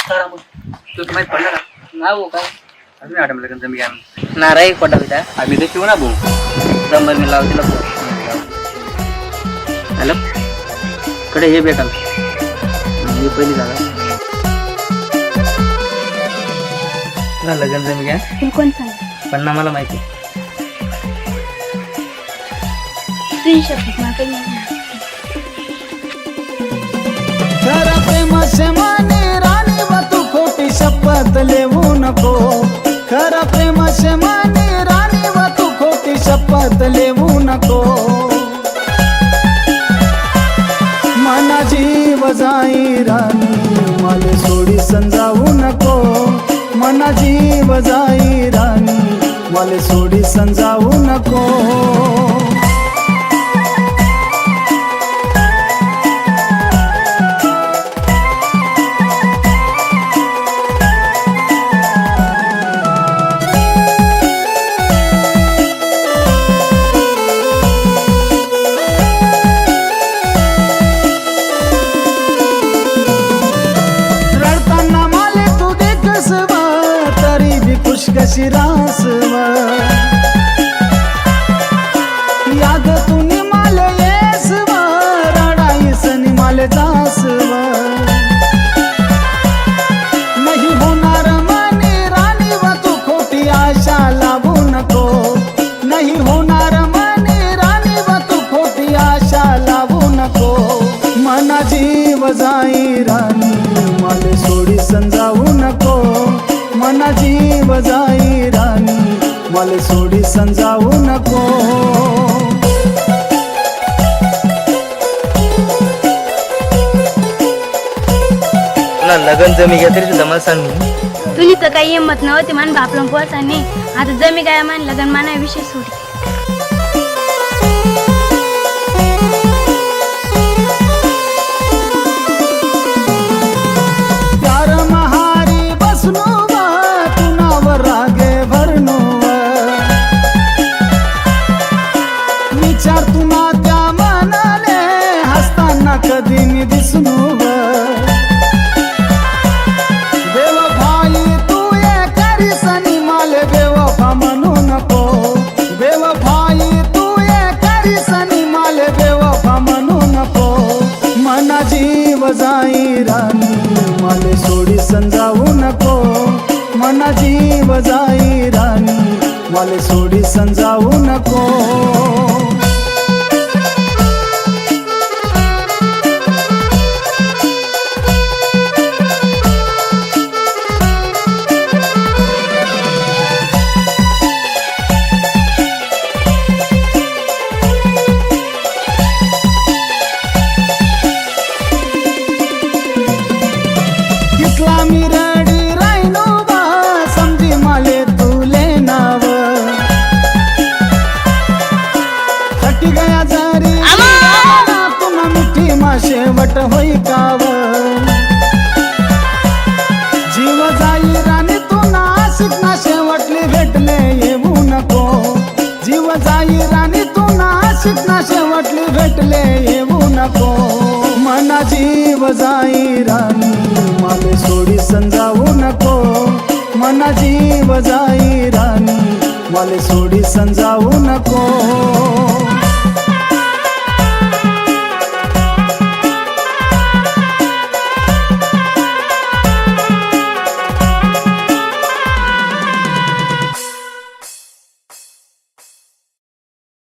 तू माहित पडलं का? नाही हो काय अजून मॅडम लग्न जमी घ्या नाराई खोटा विदा आम्ही देखील ना भाऊ जंबर मी लावते ना हॅलो कडे हे भेटाल ही पहिली जागा तुला लग्न जमी घ्या हे कोण सांग पण ना मला माहिती तुझी शपथ मला काही नाही. खरा प्रेमाचे माने राणी व तू खोटी शपथ लेवू नको खरा प्रेमाचे माने राणी व तू खोटी शपथ लेवू नको मना जीव जाई राणी मला सोडी समजावू नको मना जीव जाई राणी मला सोडी समजावू नको कशी रासव याद तू निमाल येसव रडाईस निमाल जासव नाही होणार मनी राणी व तू खोटी आशा लावू नको नाही होणार मनी राणी व तू खोटी आशा लावू नको मना जीव जाई राणी मला सोडी समजावू नको मना जीव जाई राणी मला सोडी समजावू नको तुला लग्न जमी घ्या तरी सुद्धा मला सांग तुझी तर काही हिंमत नव्हती मान बापला पोचा नाही आता जमी काय मान लग्न माना विषय सोडी कधी मी दिसनो बेवफाई तू ये करीसनी माले बेवफा म्हणू नको बेवफाई तू ये करीसनी माले बेवफा म्हणू नको मना जीव जाई राणी माले सोडी समजावू नको मना जीव जाई राणी माले सोडी समजावू नको मी रडी रायनो बा समजी माले तुले नाव थटी गया जरी पुन्हा मिठी माशे वट होई काव जीव जाई राणी तू नाशिक ना शेवटली भेटले येऊ नको जीव जाई राणी तू नाशिक ना शेवटली भेटले येऊ नको मना जीव जाई राणी मला सोडी समजावू नको मना जीव जाई राणी मला सोडी समजावू नको